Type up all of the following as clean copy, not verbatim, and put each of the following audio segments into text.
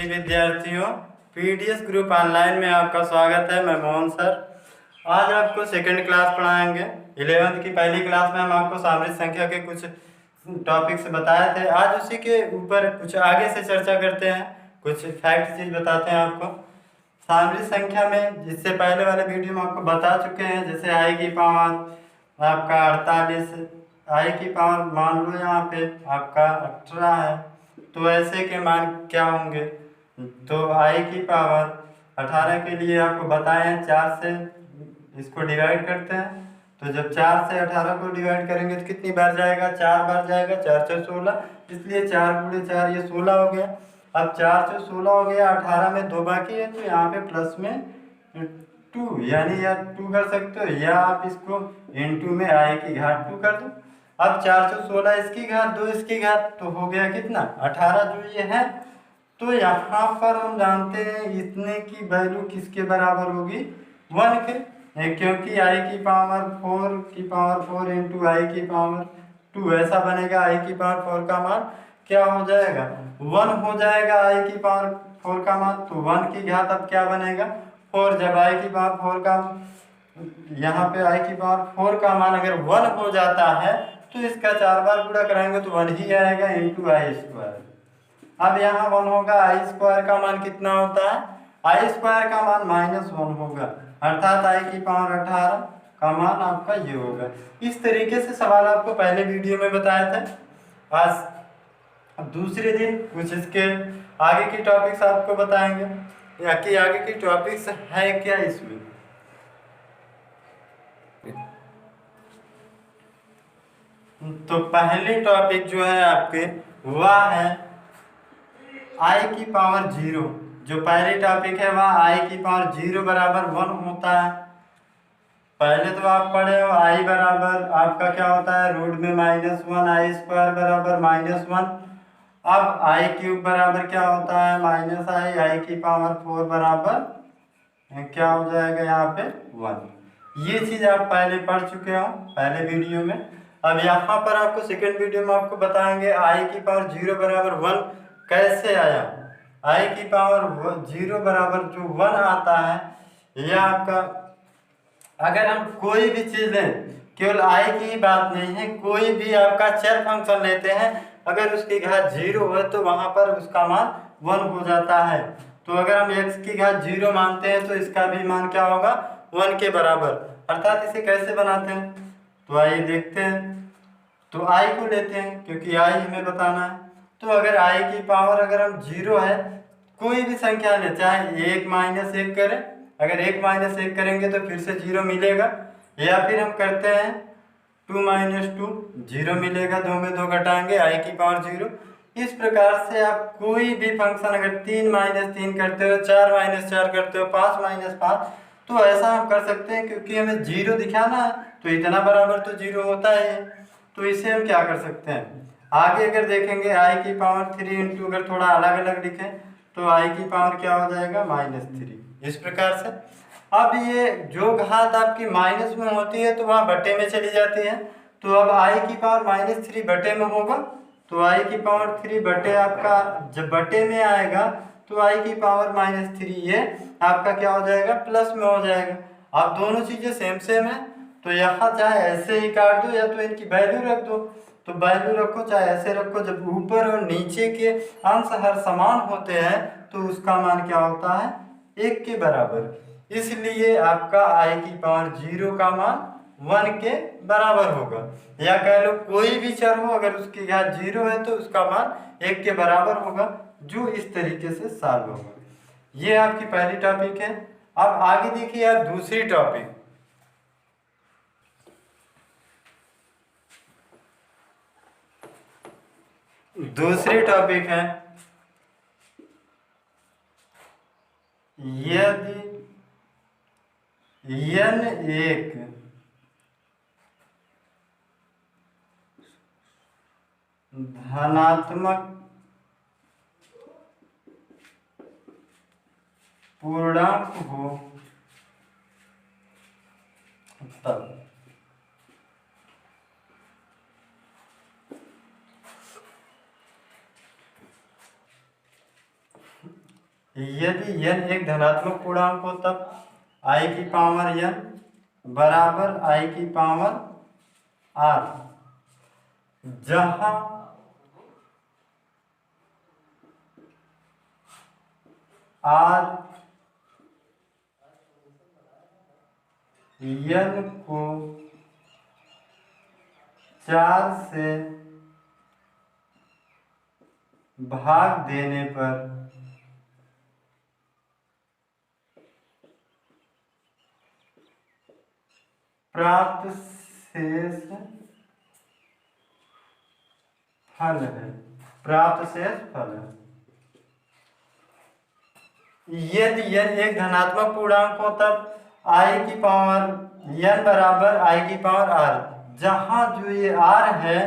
विद्यार्थियों, PDS group online में आपका स्वागत है। मैं मोहन सर आज आपको सेकंड क्लास पढ़ाएंगे। 11th की पहली क्लास में हम आपको सामरिक संख्या के कुछ टॉपिक्स बताए थे। आज उसी के ऊपर कुछ आगे से चर्चा करते हैं, कुछ फैक्ट चीज बताते हैं आपको। सामरिक संख्या में जिससे पहले वाले वीडियो में आपको बता चुके हैं, जैसे आई की पावर आपका 48, आई की पावर मान लो यहाँ पे आपका 18 है, तो ऐसे के मान क्या होंगे। तो आई की पावर 18 के लिए आपको बताए हैं 4 से इसको डिवाइड करते हैं। तो जब 4 से 18 को डिवाइड करेंगे तो कितनी बार जाएगा, 4 बार जाएगा। 4 से 16, इसलिए 4 गुणे 4 ये 16 हो गया। अब 4 से 16 हो गया, 18 में 2 बाकी है, तो यहाँ पे प्लस में 2 यानी या 2 कर सकते हो, या आप इसको इनटू में आई की घात 2 कर दो। अब 4 से 16 इसकी घात 2 इसकी घात, तो हो गया कितना 18 जो ये है। तो यहाँ पर हम जानते हैं इतने की वैल्यू किसके बराबर होगी, 1 के, क्योंकि आई की पावर 4 इंटू आई की पावर 2 ऐसा बनेगा। आई की पावर 4 का मान क्या हो जाएगा, 1 हो जाएगा। आई की पावर 4 का मान, तो 1 की घात अब क्या बनेगा 4। जब आई की पावर 4 का यहाँ पे आई की पावर 4 का मान अगर 1 हो जाता है तो इसका 4 बार गुणा कराएंगे तो 1 ही आएगा इंटू आई स्क्वायर। अब यहाँ 1 होगा, आई स्क्वायर का मान कितना होता है, आई स्क्वायर का मान -1 होगा, अर्थात आई की पावर 18 का मान आपका ये होगा। इस तरीके से सवाल आपको पहले वीडियो में बताया था। आज दूसरे दिन कुछ इसके आगे की टॉपिक्स आपको बताएंगे, या कि आगे की टॉपिक्स है क्या इसमें। तो पहली टॉपिक जो है आपके वह है आई की पावर 0। जो पहली टॉपिक है वह आई की पावर 0 बराबर 1 होता है। पहले तो आप पढ़े हो आई बराबर आपका क्या होता है, रूट में -1, आई स्क्वायर बराबर -1। अब आई क्यूब बराबर क्या होता है, माइनस आई की पावर 4 बराबर क्या हो जाएगा यहाँ पे 1। ये चीज आप पहले पढ़ चुके हो पहले वीडियो में। अब यहाँ पर आपको सेकंड वीडियो में आपको बताएंगे आई की पावर 0 बराबर 1 कैसे आया। आई की पावर 0 बराबर जो 1 आता है, यह आपका अगर हम कोई भी चीज लें, केवल आई की ही बात नहीं है, कोई भी आपका चर फंक्शन लेते हैं, अगर उसकी घात 0 है तो वहां पर उसका मान 1 हो जाता है। तो अगर हम x की घात 0 मानते हैं तो इसका भी मान क्या होगा, 1 के बराबर। अर्थात इसे कैसे बनाते हैं, तो आइए देखते हैं। तो i को लेते हैं क्योंकि i हमें बताना है। तो अगर i की पावर अगर हम 0 है, कोई भी संख्या ले, चाहे 1 - 1 करें, अगर 1 - 1 करेंगे तो फिर से 0 मिलेगा, या फिर हम करते हैं 2 - 2 0 मिलेगा, 2 में 2 घटाएंगे i की पावर 0। इस प्रकार से आप कोई भी फंक्शन अगर 3 - 3 करते हो, 4 - 4 करते हो, 5 - 5, तो ऐसा हम कर सकते हैं। क्योंकि हमें 0 दिखाना है तो इतना बराबर तो 0 होता है, तो इसे हम क्या कर सकते हैं, आगे अगर देखेंगे आई की पावर 3 इंटू अगर थोड़ा अलग अलग लिखें तो आई की पावर क्या हो जाएगा -3। इस प्रकार से अब ये जो घात आपकी माइनस में होती है तो वहाँ बटे में चली जाती है। तो अब आई की पावर -3 बटे में होगा, तो आई की पावर 3 बटे आपका जब बटे में आएगा तो आई की पावर -3 ये आपका क्या हो जाएगा, प्लस में हो जाएगा। अब दोनों चीजें सेम सेम है, तो यहाँ चाहे ऐसे ही काट दो या तो इनकी वैल्यू रख दो। तो वैल्यू रखो चाहे ऐसे रखो, जब ऊपर और नीचे के अंश हर समान होते हैं तो उसका मान क्या होता है, 1 के बराबर। इसलिए आपका आई की पावर 0 का मान 1 के बराबर होगा। या कह लो कोई भी चर हो अगर उसकी घात 0 है तो उसका मान 1 के बराबर होगा, जो इस तरीके से सॉल्व होगा। ये आपकी पहली टॉपिक है। अब आगे देखिए आप दूसरी टॉपिक। दूसरी टॉपिक है यदि n एक धनात्मक पूर्णांक हो तब यदि n एक धनात्मक पूर्णांक हो तब i की पावर n बराबर i की पावर r, जहां r n को 4 से भाग देने पर प्राप्त शेष फल है। प्राप्त शेष फल है। यदि n एक धनात्मक पूर्णांक हो तब i की पावर n बराबर i की पावर r, जहां जो ये r है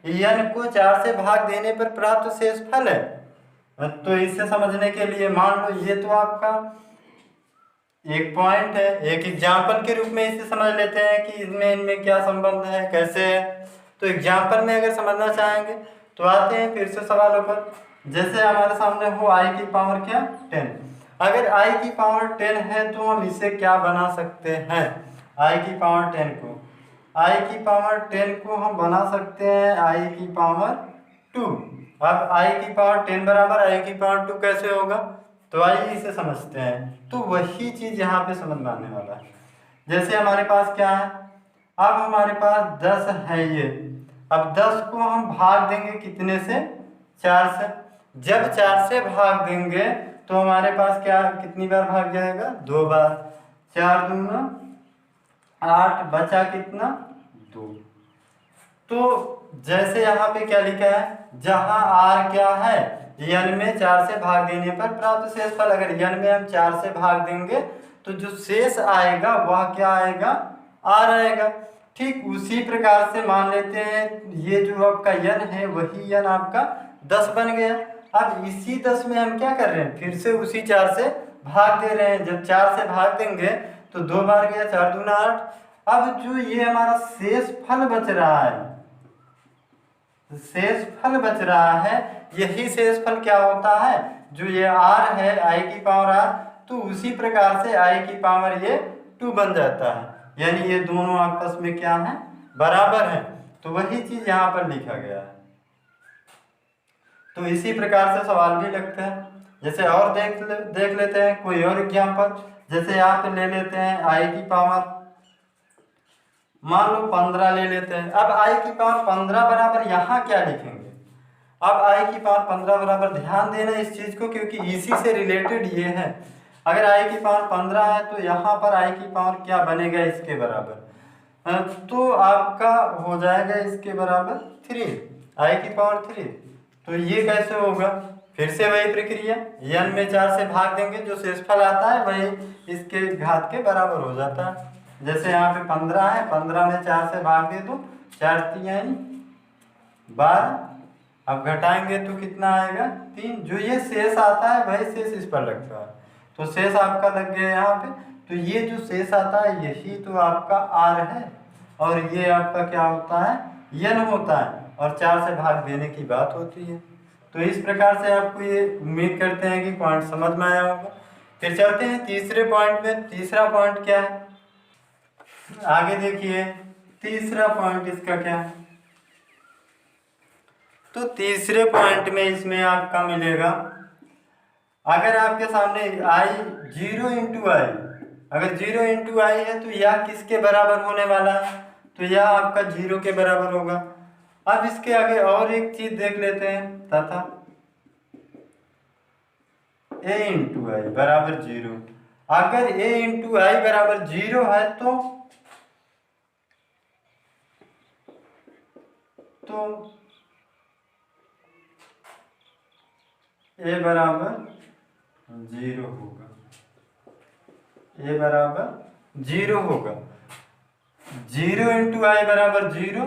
n को 4 से भाग देने पर प्राप्त शेष फल है। तो इसे समझने के लिए मान लो ये तो आपका एक पॉइंट है, एक एग्जाम्पल के रूप में इसे समझ लेते हैं कि इसमें इनमें क्या संबंध है, कैसे है। तो एग्जाम्पल में अगर समझना चाहेंगे तो आते हैं फिर से सवालों पर। जैसे हमारे सामने हो i की पावर क्या 10, अगर i की पावर 10 है तो हम इसे क्या बना सकते हैं, i की पावर 10 को, i की पावर 10 को हम बना सकते हैं i की पावर 2। अब i की पावर 10 बराबर i की पावर 2 कैसे होगा, तो आइए इसे समझते हैं। तो वही चीज यहाँ पे समझ में आने वाला है। जैसे हमारे पास क्या है, अब हमारे पास 10 है ये, अब 10 को हम भाग देंगे कितने से, 4 से। जब 4 से भाग देंगे तो हमारे पास क्या कितनी बार भाग जाएगा, 2 बार। 4 दूना 8, बचा कितना 2। तो जैसे यहाँ पे क्या लिखा है, जहां r क्या है n में 4 से भाग देने पर प्राप्त शेष फल, अगर n में हम 4 से भाग देंगे तो जो शेष आएगा वह क्या आएगा, r आएगा। ठीक उसी प्रकार से मान लेते हैं ये जो आपका n है वही n आपका 10 बन गया। अब इसी 10 में हम क्या कर रहे हैं, फिर से उसी 4 से भाग दे रहे हैं। जब 4 से भाग देंगे तो 2 बार गया, 4 दूना 8। अब जो ये हमारा शेष फल बच रहा है, शेष फल बच रहा है, यही शेष फल क्या होता है, जो ये r है i की पावर r, तो उसी प्रकार से i की पावर ये 2 बन जाता है। यानी ये दोनों आपस में क्या है, बराबर है। तो वही चीज यहाँ पर लिखा गया है। तो इसी प्रकार से सवाल भी लगते हैं। जैसे और देख लेते हैं कोई और एग्जाम्पल। जैसे यहाँ पे ले लेते हैं i की पावर मान लो 15 ले लेते हैं। अब i की पावर 15 बराबर यहाँ क्या लिखेंगे, अब i की पावर 15 बराबर, ध्यान देना इस चीज को क्योंकि इसी से रिलेटेड ये है। अगर i की पावर 15 है तो यहाँ पर i की पावर क्या बनेगा, इसके बराबर, तो आपका हो जाएगा इसके बराबर 3, i की पावर 3। तो ये कैसे होगा, फिर से वही प्रक्रिया, n में 4 से भाग देंगे, जो शेषफल आता है वही इसके घात के बराबर हो जाता है। जैसे यहाँ पे 15 है, 15 में 4 से भाग दे तो 4 3 12, अब घटाएंगे तो कितना आएगा 3। जो ये शेष आता है वही शेष इस पर लगता है, तो शेष आपका लग गया यहाँ पे। तो ये जो शेष आता है यही तो आपका r है, और ये आपका क्या होता है, n होता है, और 4 से भाग देने की बात होती है। तो इस प्रकार से आपको ये उम्मीद करते हैं कि पॉइंट समझ में आया होगा। फिर चलते हैं तीसरे पॉइंट में। तीसरा पॉइंट क्या है, आगे देखिए तीसरा पॉइंट इसका क्या है। तो तीसरे पॉइंट में इसमें आपका मिलेगा, अगर आपके सामने i 0 इंटू आई, अगर 0 इंटू आई है तो यह किसके बराबर होने वाला है, तो यह आपका 0 के बराबर होगा। अब इसके आगे और एक चीज देख लेते हैं, तथा a इंटू आई बराबर 0। अगर a इंटू आई बराबर 0 है तो a बराबर 0 होगा, a बराबर 0 होगा। 0 इंटू आई बराबर 0।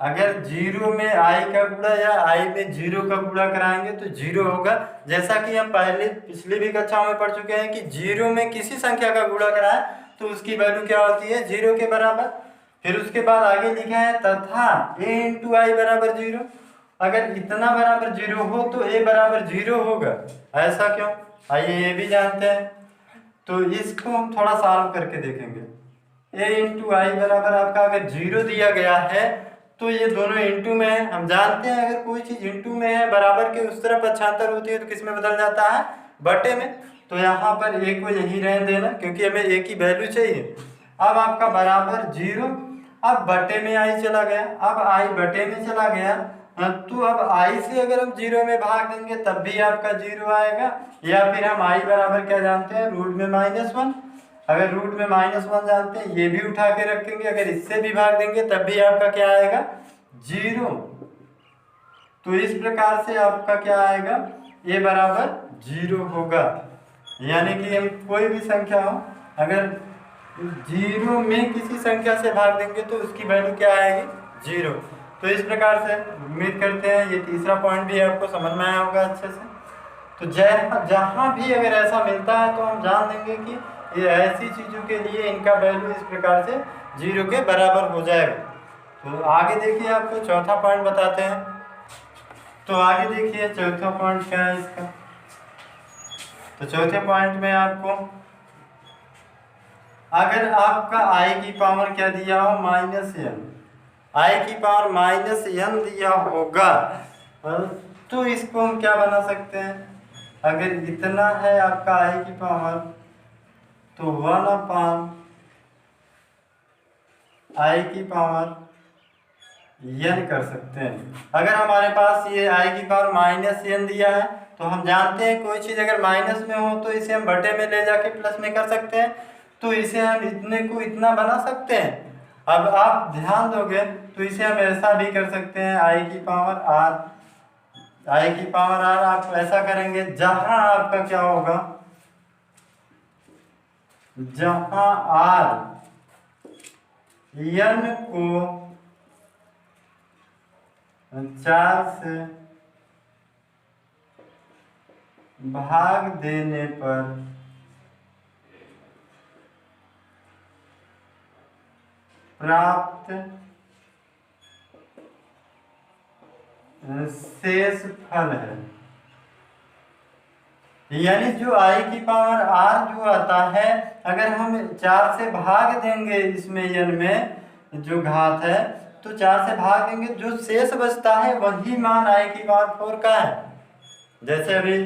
अगर 0 में i का गुणा या i में 0 का गुणा कराएंगे तो 0 होगा। जैसा कि हम पहले पिछली भी कक्षाओं में पढ़ चुके हैं कि 0 में किसी संख्या का गुणा कराएं तो उसकी वैल्यू क्या होती है, 0 के बराबर। फिर उसके बाद आगे लिखा है तथा a इंटू आई बराबर 0। अगर इतना बराबर 0 हो तो a बराबर 0 होगा। ऐसा क्यों, आइए ये भी जानते हैं, तो इसको हम थोड़ा सॉल्व करके देखेंगे। a इंटू आई बराबर आपका अगर 0 दिया गया है तो ये दोनों इंटू में है। हम जानते हैं अगर कोई चीज इंटू में है, बराबर के उस तरफ पक्षांतर होती है तो किस में बदल जाता है, बटे में। तो यहाँ पर a को यही रहने देना क्योंकि हमें a की वैल्यू चाहिए। अब आपका बराबर 0, अब बटे में आई चला गया, अब आई बटे में चला गया, तो अब आई से अगर हम 0 में भाग देंगे तब भी आपका 0 आएगा, या फिर हम आई बराबर क्या जानते हैं, रूट में -1। अगर रूट में -1 जानते हैं, ये भी उठा के रखेंगे, अगर इससे भी भाग देंगे तब भी आपका क्या आएगा, 0। तो इस प्रकार से आपका क्या आएगा, ये बराबर 0 होगा। यानी कि हम कोई भी संख्या हो, अगर 0 में किसी संख्या से भाग देंगे तो उसकी वैल्यू क्या आएगी, 0। तो इस प्रकार से उम्मीद करते हैं ये तीसरा पॉइंट भी आपको समझ में आया होगा अच्छे से। तो जहाँ भी अगर ऐसा मिलता है तो हम जान देंगे कि ये ऐसी चीज़ों के लिए इनका वैल्यू इस प्रकार से 0 के बराबर हो जाएगा। तो आगे देखिए आपको चौथा पॉइंट बताते हैं। तो आगे देखिए चौथा पॉइंट क्या है इसका। तो चौथे पॉइंट में आपको अगर आपका आई की पावर क्या दिया हो, -n, आई की पावर -n दिया होगा, तो इसको हम क्या बना सकते हैं, अगर इतना है आपका आई की पावर तो 1 आई की पावर n कर सकते हैं। अगर हमारे पास ये आई की पावर -n दिया है तो हम जानते हैं कोई चीज़ अगर माइनस में हो तो इसे हम बटे में ले जाके प्लस में कर सकते हैं, तो इसे हम इतने को इतना बना सकते हैं। अब आप ध्यान दोगे तो इसे हम ऐसा भी कर सकते हैं, आई की पावर r, आई की पावर r आप ऐसा करेंगे जहां आपका क्या होगा, जहां r n को 4 से भाग देने पर प्राप्त शेष फल है। यानी जो आई की पावर r जो आता है, अगर हम 4 से भाग देंगे इसमें n में जो घात है, तो 4 से भाग देंगे, जो शेष बचता है वही मान आई की पावर 4 का है। जैसे अभी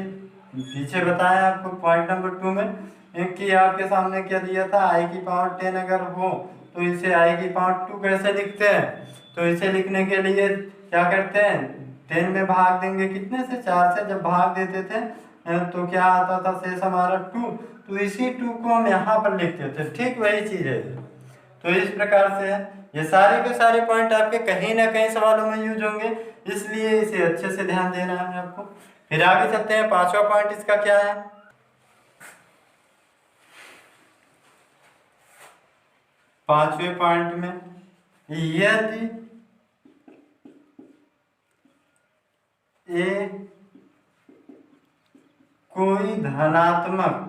पीछे बताया आपको पॉइंट नंबर 2 में कि आपके सामने क्या दिया था, आई की पावर 10 अगर हो तो इसे आई की पावर 2 कैसे लिखते हैं। तो इसे लिखने के लिए क्या करते हैं, 10 में भाग देंगे कितने से, 4 से जब भाग देते थे तो क्या आता था शेष हमारा 2, तो इसी 2 को हम यहाँ पर लिखते थे। ठीक वही चीज़ है। तो इस प्रकार से ये सारे के सारे पॉइंट आपके कहीं ना कहीं सवालों में यूज होंगे, इसलिए इसे अच्छे से ध्यान देना है आपको। फिर आगे चलते हैं, पांचवा पॉइंट इसका क्या है। पांचवें पॉइंट में यदि ए कोई धनात्मक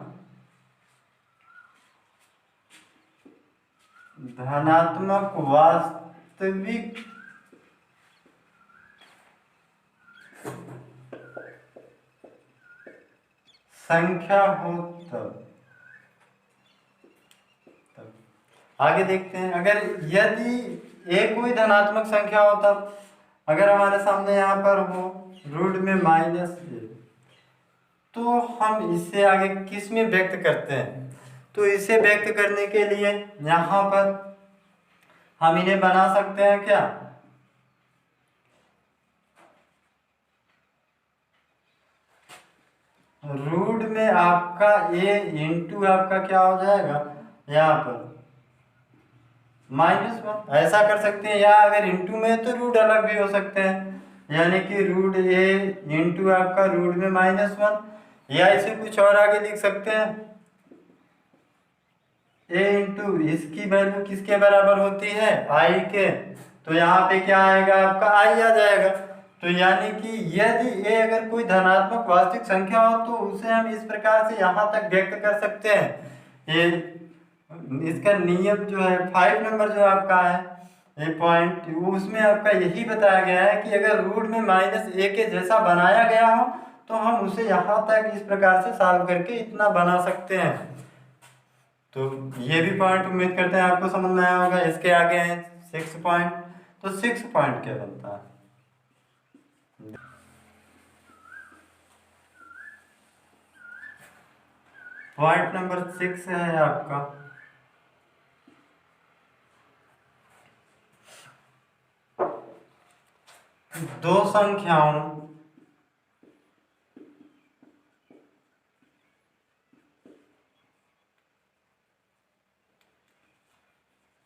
वास्तविक संख्या हो तब आगे देखते हैं, अगर यदि ए कोई धनात्मक संख्या हो तब, अगर हमारे सामने यहाँ पर हो रूट में -a, तो हम इसे आगे किस में व्यक्त करते हैं। तो इसे व्यक्त करने के लिए यहाँ पर हम इन्हें बना सकते हैं क्या, रूट में आपका a इंटू आपका क्या हो जाएगा, यहाँ पर -1 ऐसा कर सकते हैं, या अगर इंटू में तो रूट अलग भी हो सकते हैं, यानी कि रूट a इंटू आपका रूट में -1, या इसे कुछ और आगे लिख सकते हैं, a इंटू इसकी वैल्यू किसके बराबर होती है, i के, तो यहाँ पे क्या आएगा आपका i आ जाएगा। तो यानी कि यदि a अगर कोई धनात्मक वास्तविक संख्या हो तो उसे हम इस प्रकार से यहाँ तक व्यक्त कर सकते हैं। ये इसका नियम जो है 5 नंबर जो आपका है ये पॉइंट, उसमें आपका यही बताया गया है कि अगर रूट में -a के जैसा बनाया गया हो तो हम उसे यहाँ तक इस प्रकार से सॉल्व करके इतना बना सकते हैं। तो ये भी पॉइंट उम्मीद करते हैं आपको समझ में आया होगा। इसके आगे है 6 पॉइंट, तो 6 पॉइंट क्या बनता है? पॉइंट नंबर 6 है आपका दो संख्याओं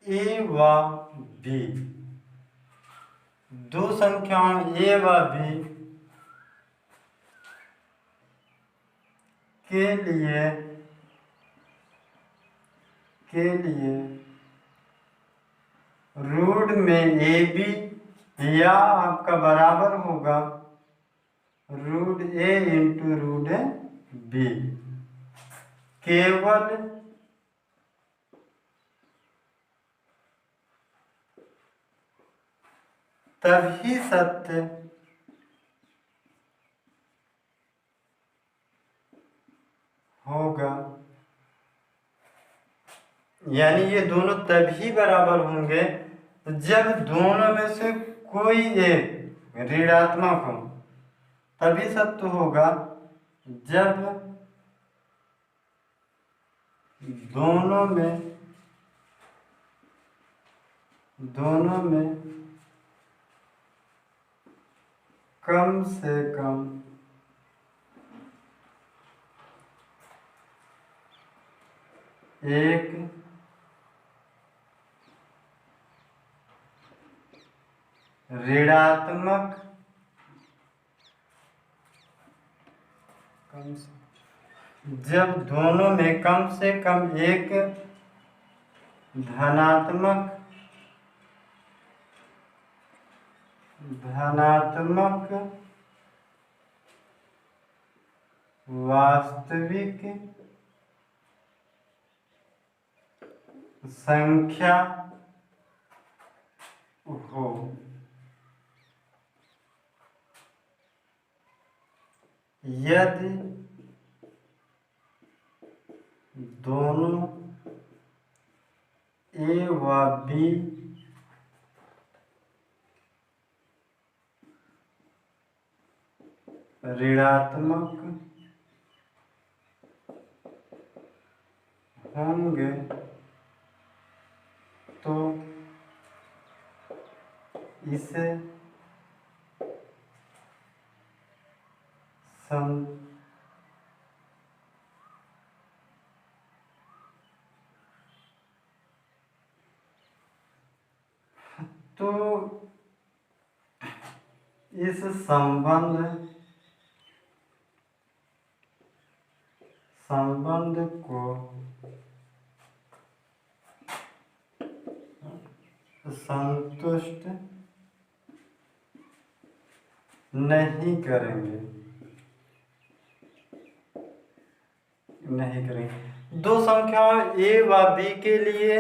ए व बी, दो संख्याओं ए व बी के लिए रूट में ए बी या आपका बराबर होगा रूट ए इंटू रूट बी, केवल तभी सत्य होगा, यानी ये दोनों तभी बराबर होंगे जब दोनों में से कोई एक ऋणात्मक हो। तभी सत्य होगा जब दोनों में कम से कम एक ऋणात्मक जब दोनों में कम से कम एक धनात्मक वास्तविक संख्या हो। यदि दोनों ए व बी ऋणात्मक होंगे तो इसे तो इस संबंध को संतुष्ट नहीं करेंगे। दो संख्याओं ए व बी के लिए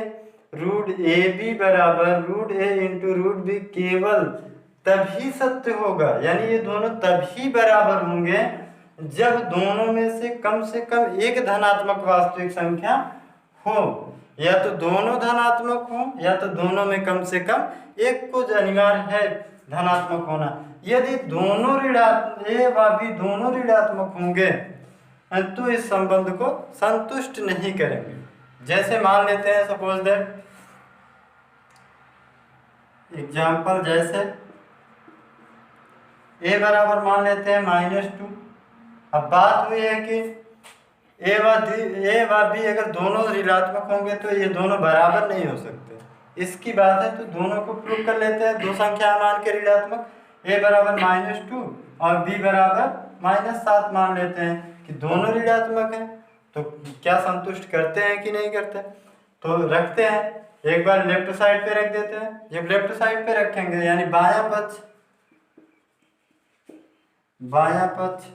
रूट ए बी बराबर रूट ए इंटू रूट बी केवल तभी सत्य होगा, यानी ये दोनों तभी बराबर होंगे जब दोनों में से कम एक धनात्मक वास्तविक संख्या हो। या तो दोनों धनात्मक हो या तो दोनों में कम से कम एक को अनिवार्य है धनात्मक होना। यदि दोनों ऋणात्मक ए व बी दोनों ऋणात्मक होंगे तो इस संबंध को संतुष्ट नहीं करेंगे। जैसे मान लेते हैं सपोज दैट एग्जाम्पल, जैसे ए बराबर मान लेते हैं -2। अब बात हुई है कि ए व बी अगर दोनों ऋणात्मक होंगे तो ये दोनों बराबर नहीं हो सकते, इसकी बात है। तो दोनों को प्रूव कर लेते हैं, दो संख्या मान के ऋणात्मक, ए बराबर -2 और बी बराबर -7 मान लेते हैं कि दोनों ऋणात्मक हैं। तो क्या संतुष्ट करते हैं कि नहीं करते? तो रखते हैं, एक बार लेफ्ट साइड पे रख देते हैं। जब लेफ्ट साइड पे रखेंगे यानी बायां पक्ष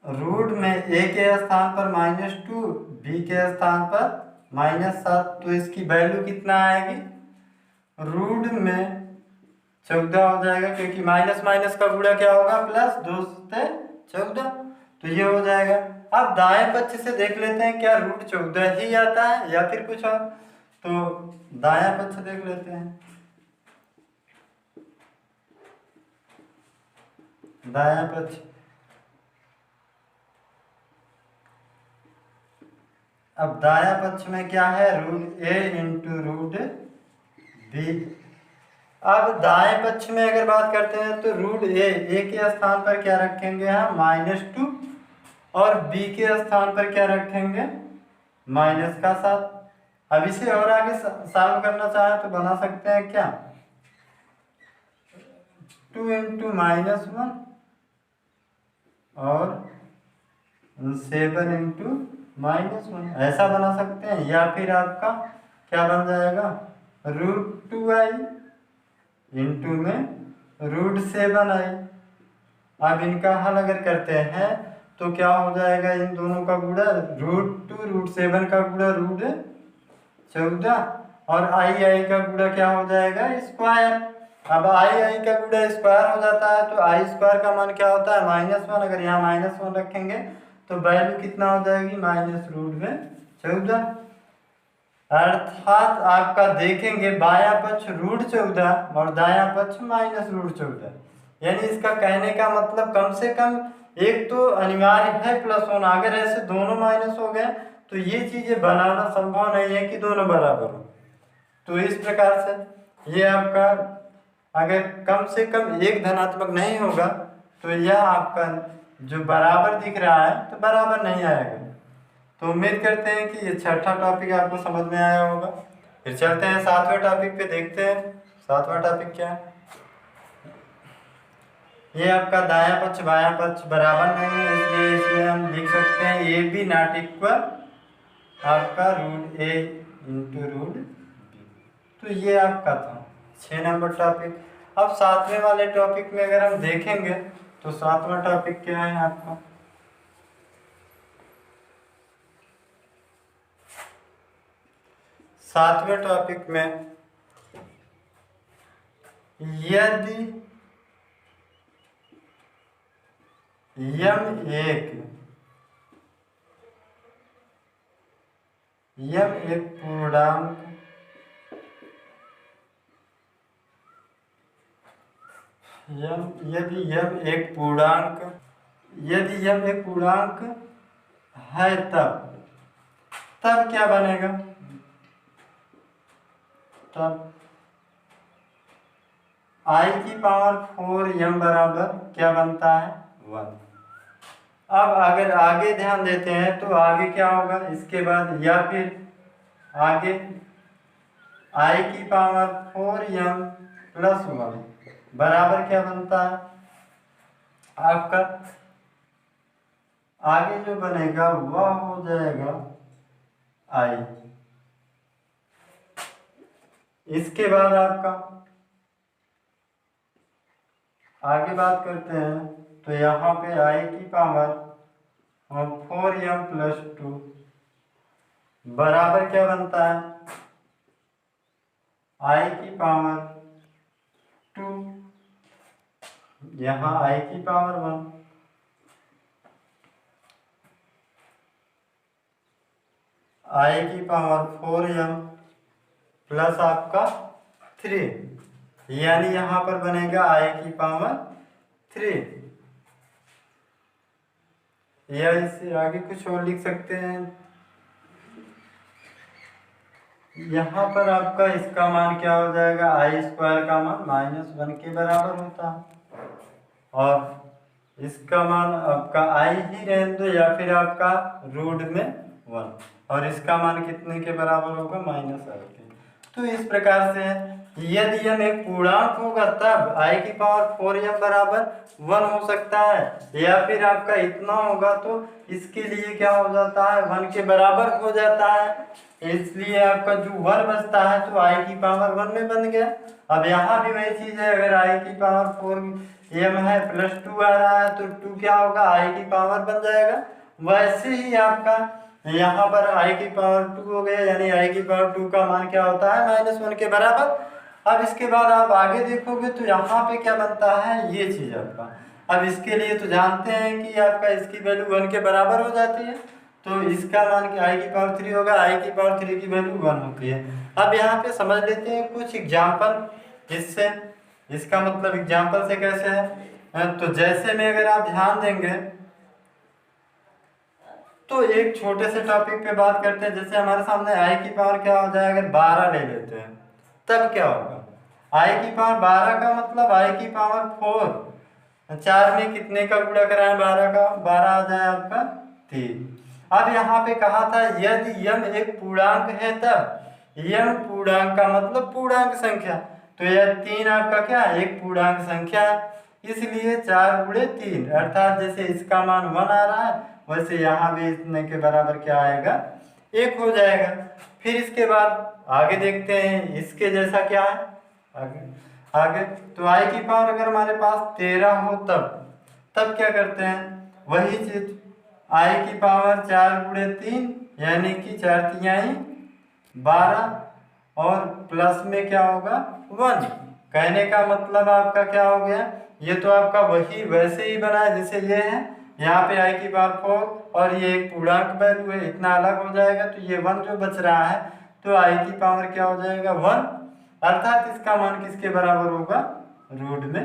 रूट में ए के स्थान पर -2 बी के स्थान पर -7, तो इसकी वैल्यू कितना आएगी? रूट में 14 हो जाएगा, क्योंकि माइनस माइनस का गुणा क्या होगा, प्लस 2 से 14, तो ये हो जाएगा। अब दाएं पक्ष से देख लेते हैं क्या √14 ही आता है या फिर कुछ और, तो दायां पक्ष देख लेते हैं। दायां पक्ष, अब दायां पक्ष में क्या है, √a इंटू √b। अब दाएं पक्ष में अगर बात करते हैं तो √a के स्थान पर क्या रखेंगे हम, -2, और b के स्थान पर क्या रखेंगे, -7। अब इसे और आगे सॉल्व करना चाहे तो बना सकते हैं क्या, 2 इंटू -1 और 7 इंटू -1, ऐसा बना सकते हैं। या फिर आपका क्या बन जाएगा, √2i इंटू में √7i। अब इनका हल अगर करते हैं तो क्या हो जाएगा, इन दोनों का गुणा, √2 √7 का गुणा √14, और i का गुणा क्या हो जाएगा, स्क्वायर। अब i का गुणा स्क्वायर हो जाता है तो i स्क्वायर का मान क्या होता है, -1। अगर यहाँ -1 रखेंगे तो वैल्यू कितना हो जाएगी, -√14। अर्थात आपका देखेंगे बायां पक्ष √14 और दायां पक्ष -√14, यानी इसका कहने का मतलब कम से कम एक तो अनिवार्य है +1। अगर ऐसे दोनों माइनस हो गए तो ये चीजें बनाना संभव नहीं है कि दोनों बराबर हो। तो इस प्रकार से ये आपका अगर कम से कम एक धनात्मक नहीं होगा तो यह आपका जो बराबर दिख रहा है तो बराबर नहीं आएगा। तो उम्मीद करते हैं कि ये छठा टॉपिक आपको समझ में आया होगा। फिर चलते हैं 7वें टॉपिक पे, देखते हैं 7वां टॉपिक क्या है। ये आपका दायां पक्ष बायां पक्ष बराबर नहीं है, इसलिए इसमें हम लिख सकते हैं ए बी नॉट इक्वल आपका √a इंटू √b। तो ये आपका था 6 नंबर टॉपिक। अब 7वें वाले टॉपिक में अगर हम देखेंगे तो 7वां टॉपिक क्या है आपका, 7वें टॉपिक में यदि यम एक पूर्णांक यदि यम एक पूर्णांक है तब क्या बनेगा, तब i⁴m बराबर क्या बनता है, 1। अब अगर आगे ध्यान देते हैं तो आगे क्या होगा इसके बाद, या फिर आगे i⁴m + 1 बराबर क्या बनता है आपका, आगे जो बनेगा वह हो जाएगा i। इसके बाद आपका आगे बात करते हैं तो यहाँ पे i⁴m + 2 बराबर क्या बनता है, i⁴ 2, यहाँ i⁴ 1, i⁴m प्लस आपका 3, यानी यहाँ पर बनेगा i⁴ 3। या इससे आगे कुछ और लिख सकते हैं, यहाँ पर आपका इसका मान क्या हो जाएगा, i² का मान -1 के बराबर होता है, और इसका मान आपका i ही रहने दो या फिर आपका √1, और इसका मान कितने के बराबर होगा, -8 के। तो इस प्रकार से यदि यम एक पूर्णांक होगा तब i⁴m बराबर 1 हो सकता है, या फिर आपका इतना होगा तो इसके लिए क्या हो जाता है, 1 के बराबर हो जाता है। इसलिए आपका जो 1 बचता है तो i⁴1 में बन गया। अब यहाँ भी वही चीज है, अगर i⁴m है +2 आ रहा है तो 2 क्या होगा, i⁴ बन जाएगा। वैसे ही आपका यहाँ पर i⁴2 हो गया, यानी i⁴2 का मान क्या होता है, -1 के बराबर। अब इसके बाद आप आगे देखोगे तो यहाँ पे क्या बनता है, ये चीज़ आपका। अब इसके लिए तो जानते हैं कि आपका इसकी वैल्यू 1 के बराबर हो जाती है, तो इसका मान कि i की पावर 3 होगा, i की पावर 3 की वैल्यू 1 होती है। अब यहाँ पे समझ लेते हैं कुछ एग्जाम्पल इससे, इसका मतलब एग्जाम्पल से कैसे है। तो जैसे में अगर आप ध्यान देंगे तो एक छोटे से टॉपिक पे बात करते हैं। जैसे हमारे सामने i की पावर क्या हो जाएगा, अगर 12 ले लेते हैं तब क्या होगा, i की पावर 12 का मतलब i की पावर 4, 4 में कितने का गुणा कराएं 12 का, 12 आ जाए आपका 3। अब यहाँ पे कहा था यदि यम एक पूर्णांक है तब, यम पूर्णांक का मतलब पूर्णांक संख्या, तो यह 3 आपका क्या है, एक पूर्णांक संख्या है, इसलिए 4 गुणे 3, अर्थात जैसे इसका मान 1 आ रहा है वैसे यहाँ भी इतने के बराबर क्या आएगा, 1 हो जाएगा। फिर इसके बाद आगे देखते हैं इसके जैसा क्या है, आगे आगे तो i की पावर अगर हमारे पास 13 हो तब क्या करते हैं, वही चीज i की पावर 4 गुणे 3 यानी कि 4 तिहाई 12 और प्लस में क्या होगा 1। कहने का मतलब आपका क्या हो गया, ये तो आपका वही वैसे ही बना है जैसे ये है, यहाँ पे i की पावर 4 और ये एक पूर्णांक वैल्यू है, इतना अलग हो जाएगा तो ये 1 जो बच रहा है, तो i की पावर क्या हो जाएगा 1, अर्थात इसका मान किसके बराबर होगा, रूट में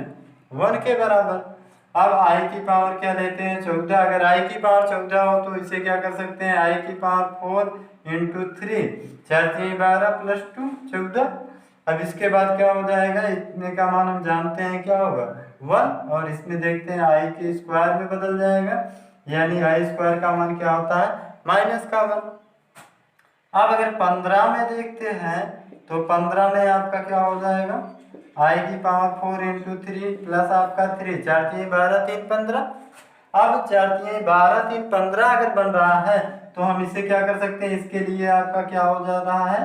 1 के बराबर। अब i की पावर क्या लेते हैं 14, अगर i की पावर 14 हो तो इसे क्या कर सकते हैं, i की पावर 4 इंटू 3, 4 3 12 प्लस 2 14। अब इसके बाद क्या हो जाएगा, इतने का मान हम जानते हैं क्या होगा 1, और इसमें देखते हैं i के स्क्वायर में बदल जाएगा, यानी i स्क्वायर का मान क्या होता है माइनस का 1। अब अगर 15 में देखते हैं तो 15 में आपका क्या हो जाएगा, i की पावर 4 इंटू 3 प्लस आपका 3, 4 3 12 3 15। अब 4 3 12 3 15 अगर बन रहा है तो हम इसे क्या कर सकते हैं, इसके लिए आपका क्या हो जा रहा है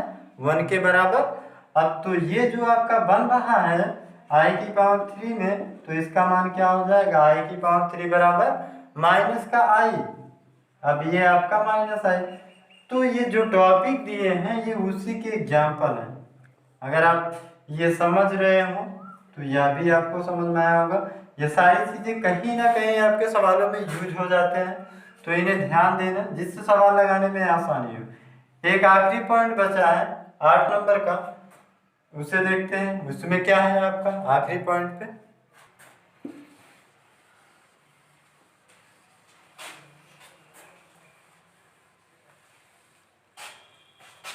1 के बराबर। अब तो ये जो आपका बन रहा है i की पावर 3 में, तो इसका मान क्या हो जाएगा, i की पावर 3 बराबर माइनस का i, अब ये आपका माइनस i। तो ये जो टॉपिक दिए हैं ये उसी के एग्जाम्पल हैं, अगर आप ये समझ रहे हो तो यह भी आपको समझ में आया होगा। ये सारी चीज़ें कहीं ना कहीं आपके सवालों में यूज हो जाते हैं, तो इन्हें ध्यान देना जिससे सवाल लगाने में आसानी हो। एक आखिरी पॉइंट बचा है 8 नंबर का, उसे देखते हैं उसमें क्या है आपका आखिरी पॉइंट पे।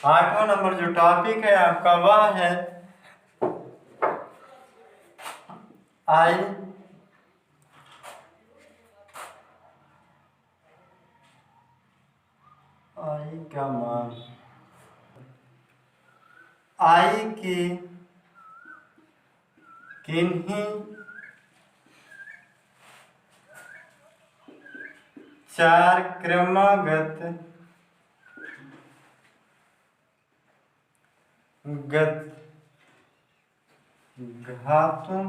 8वां नंबर जो टॉपिक है आपका वह है आई का मान, आई की किन्हीं चार क्रमागत घातों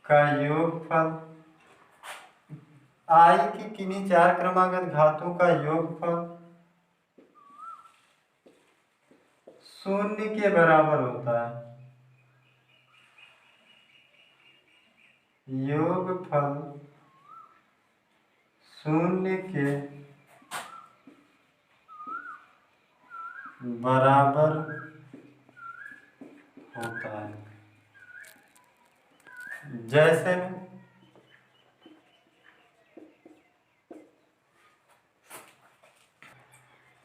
का योगफल, आई की किन्हीं चार क्रमागत घातों का योगफल 0 के बराबर होता है, योगफल 0 के बराबर होता है। जैसे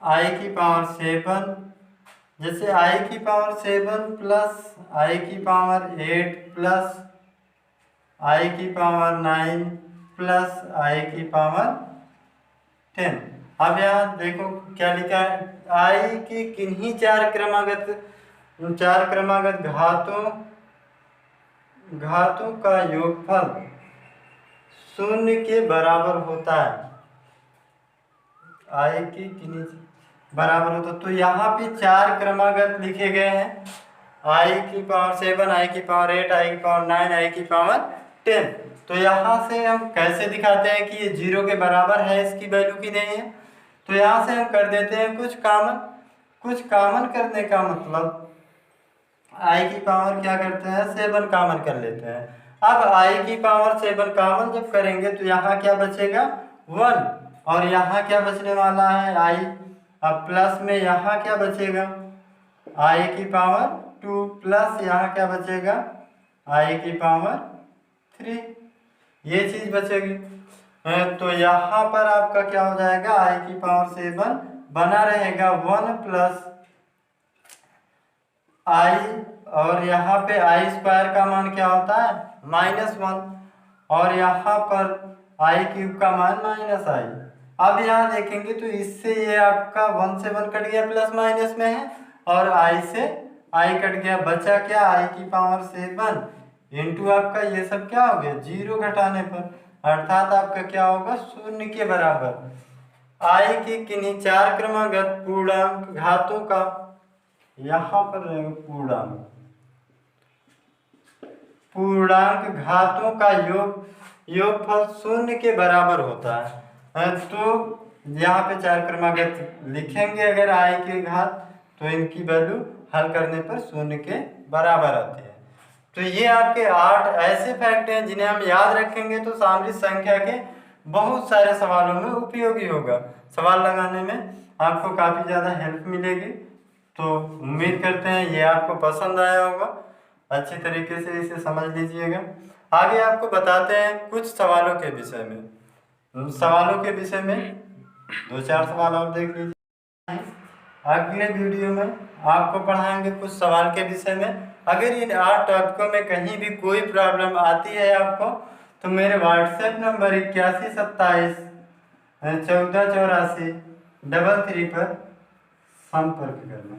i की पावर 7, जैसे i की पावर 7 प्लस i की पावर 8 प्लस i की पावर 9 प्लस i की पावर 10। अब यहाँ देखो क्या लिखा है, i की किन्हीं चार क्रमागत घातों का योगफल 0 के बराबर होता है, i की किन्हीं बराबर होता, तो यहाँ पे चार क्रमागत लिखे गए हैं, i की पावर 7, i की पावर 8, i की पावर 9, i की पावर 10। तो यहाँ से हम कैसे दिखाते हैं कि ये 0 के बराबर है इसकी वैल्यू की नहीं है, तो यहाँ से हम कर देते हैं कुछ कॉमन करने का मतलब आई की पावर क्या करते हैं 7 कॉमन कर लेते हैं। अब आई की पावर 7 कॉमन जब करेंगे तो यहाँ क्या बचेगा 1 और यहाँ क्या बचने वाला है आई। अब प्लस में यहाँ क्या बचेगा आई की पावर 2 प्लस यहाँ क्या बचेगा आई की पावर 3, ये चीज बचेगी। तो यहाँ पर आपका क्या हो जाएगा आई की पावर 7 बना रहेगा 1 प्लस आई, और यहाँ पे आई स्क्वायर का मान क्या होता है -1 और यहाँ पर आई क्यूब का मान -i। अब यहाँ देखेंगे तो इससे ये आपका 1 से 1 कट गया प्लस माइनस में है और आई से आई कट गया, बचा क्या आई की पावर 7 इंटू आपका ये सब क्या हो गया 0 घटाने पर, अर्थात आपका क्या होगा 0 के बराबर आई की किन्हीं 4 क्रमागत पूर्णांक घातों का, यहाँ पर पूर्णांक घातों का योगफल 0 के बराबर होता है। तो यहाँ पे 4 क्रमागत लिखेंगे अगर आई के घात तो इनकी वैल्यू हल करने पर 0 के बराबर आती है। तो ये आपके 8 ऐसे फैक्ट हैं जिन्हें हम याद रखेंगे तो शामिल संख्या के बहुत सारे सवालों में उपयोगी होगा, सवाल लगाने में आपको काफ़ी ज़्यादा हेल्प मिलेगी। तो उम्मीद करते हैं ये आपको पसंद आया होगा, अच्छी तरीके से इसे समझ लीजिएगा। आगे आपको बताते हैं कुछ सवालों के विषय में, सवालों के विषय में 2-4 सवाल और देख लीजिए। अगले वीडियो में आपको पढ़ाएंगे कुछ सवाल के विषय में। अगर इन 8 टॉपिकों में कहीं भी कोई प्रॉब्लम आती है आपको तो मेरे व्हाट्सएप नंबर 8127 1484 33 पर संपर्क करना।